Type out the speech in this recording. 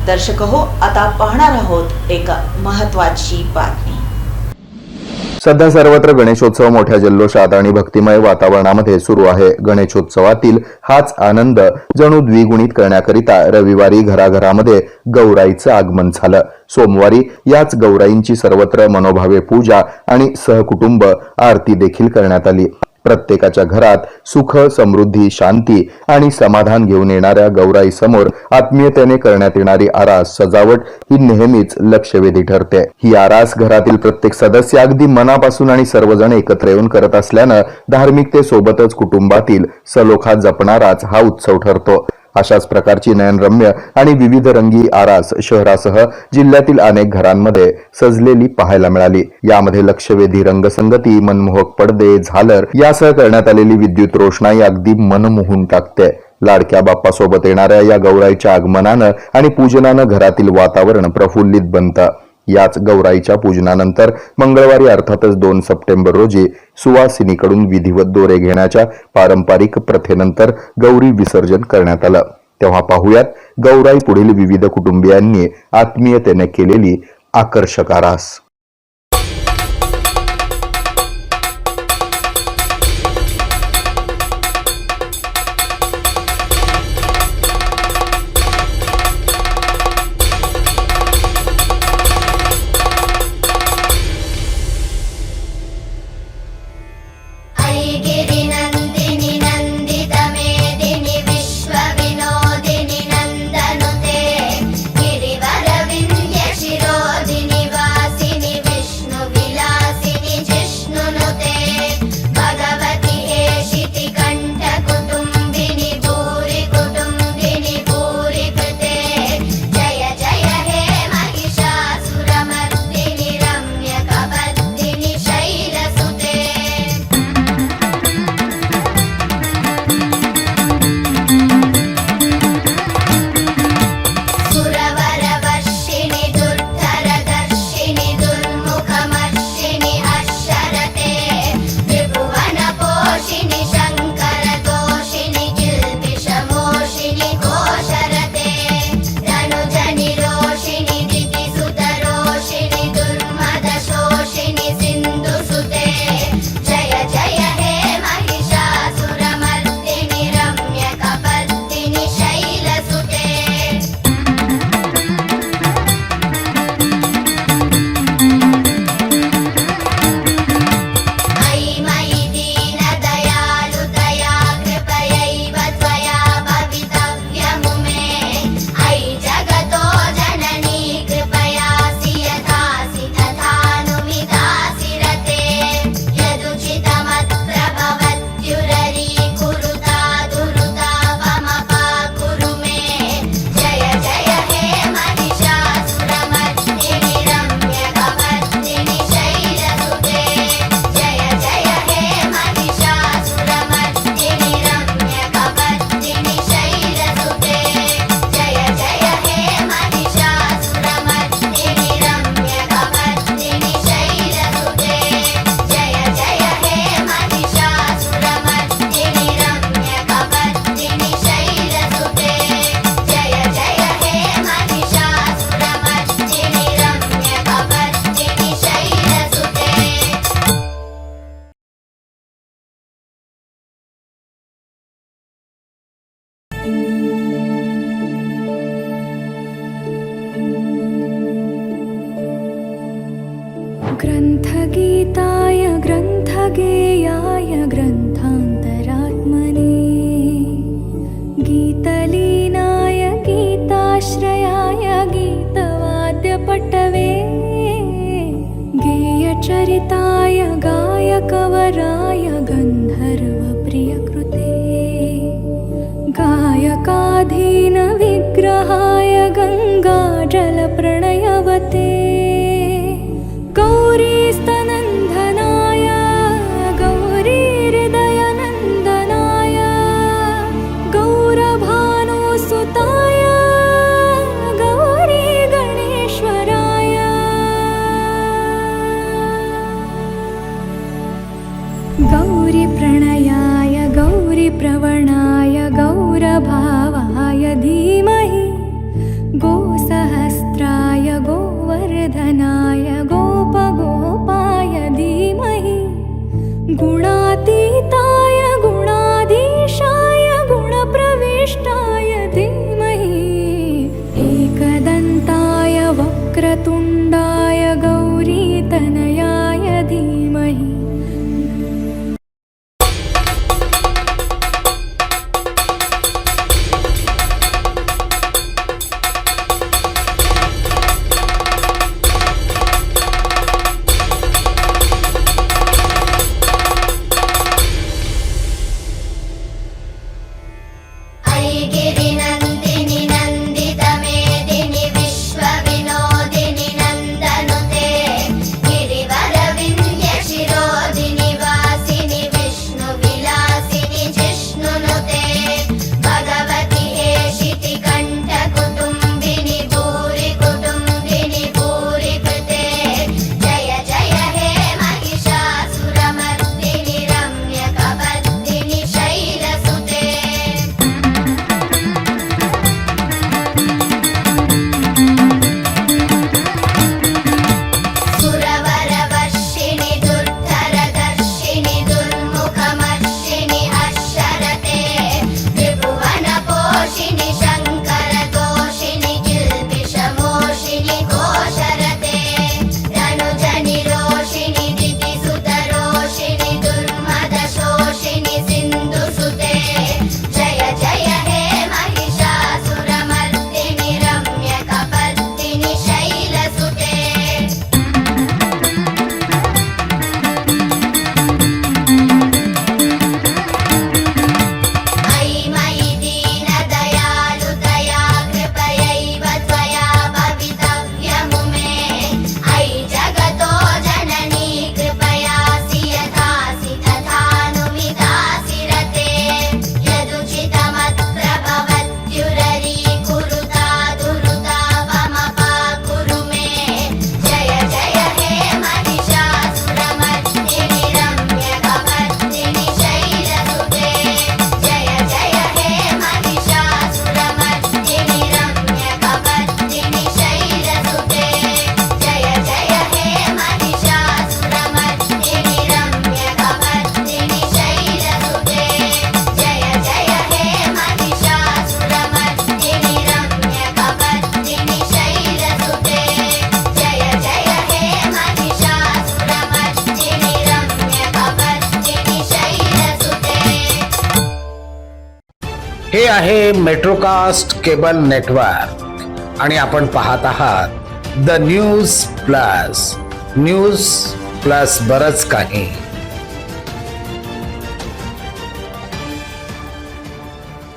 दर्शक हो, आता पाहणार आहोत एक महत्त्वाची बातमी। सध्या सर्वत्र गणेशोत्सव मोठ्या जल्लोषात आणि भक्तिमय वातावरणामध्ये सुरू आहे। गणेशोत्सवातील हाच आनंद जणू द्विगुणित करण्याकरिता रविवारी घराघरामध्ये गौराईचं आगमन झालं। सोमवारी याच गौराईंची सर्वत्र मनोभावे पूजा आणि सहकुटुंब आरती देखील करण्यात आली। प्रत्येकाच्या घरात सुख, समृद्धी, शांती आणि समाधान घेऊन येणाऱ्या गौराई समोर आत्मीयतेने करण्यात येणारी आरास सजावट ही नेहमीच लक्षवेधी ठरते। ही आरास घरातील प्रत्येक सदस्य अगदी मनापासून आणि सर्वजण एकत्र येऊन करत असल्यानं धार्मिकतेसोबतच कुटुंबातील सलोखा जपणाराच हा उत्सव ठरतो। अशाच प्रकारची नयनरम्य आणि विविध रंगी आरास शहरासह जिल्ह्यातील अनेक घरांमध्ये सजलेली पाहायला मिळाली। यामध्ये लक्षवेधी रंगसंगती, मनमोहक पडदे, झालर यासह करण्यात आलेली विद्युत रोषणाई अगदी मन मोहून टाकते। लाडक्या बाप्पासोबत येणाऱ्या या गौराईच्या आगमनानं आणि पूजनानं घरातील वातावरण प्रफुल्लित बनतं। याच गौराईच्या पूजनानंतर मंगळवारी अर्थातच 2 सप्टेंबर रोजी सुवासिनीकडून विधिवत दोरे घेण्याच्या पारंपरिक प्रथेनंतर गौरी विसर्जन करण्यात आलं। तेव्हा पाहूयात गौराई पुढील विविध कुटुंबियांनी आत्मीयतेने केलेली आकर्षक आरास। ग्रंथगीताय ग्रंथगेयाय ग्रंथान्तरात्मने गीतलीनाय गीताश्रयाय गीतवाद्यपटवे गेयचरिताय गायकवराय गन्धर्वप्रियकृते गायकाधीन विग्रहाय गङ्गाजलप्रणयवते गौरीस्तनन्दनाय गौरीहृदयनन्दनाय गौरभानुसुताय गौरी गणेश्वराय गौरीप्रणयाय गौरीप्रवणाय गौरभावाय धीमहि गोसह गुणातीताय गुणाधीशाय गुणप्रविष्टाय धीमहि एकदन्ताय वक्रतुण्डाय गौरीतनयाय धीमहि गिरिनन्दिनि नन्दितमेदिनि विश्वविनोदिनि नन्दनुते गिरिवरविन्द्यशिरोदिनि वासिनि विष्णुविलासिनि जिष्णुनुते भगवति हेशितिकण्ठकुटुम्बिनि भूरि कुटुम्बिनि भूरि कृते जय जय हे महिषासुरमर्दिनि रम्यकवर्दिनि शैलसुते सुरवरवर्षिणि दुर्धरदर्शिनि दुर्मुखमर्षिणि हर्षरते त्रिभुवनपोषिणि शङ्करतोषिणि किल्बिषमोषिणि घोषरते धनुजनिरोषिणि दितिसुतरोषिणि दुर्मदशोषिणि सिन्धुसुते जय जय हे महिषासुरमर्दिनि रम्यकपर्दिनि शैलसुते मयि मयि दीनदयालुतया कृपयैव त्वया भवितव्यमुमे अयि जगतो जननी कृपयासि यथासि तथानुविधासि रते यदुचितमत्र भवत्युररीकुरुता दुरुतापमपाकुरु मे जय जय हे महिषासुरमर्दिनि रम्यकवर्दिनि शैलसुते जय जय हे महिषासुरमर्दिनि रम्यकवर्दिनि शैलसुते जय जय हे महिषासुरमर्दिनि रम्यकवर्दिनि शैलसुते जय जय हे महिषासुरमर्दिनि रम्यकवर्दिनि शैलसुते जय जय हे महिषासुरमर्दिनि रम्यकवर्दिनि शैलसुते हे आहे मेट्रोकास्ट केबल नेटवर्क आणि आपण पाहत आहात द न्यूज प्लस बरच काही.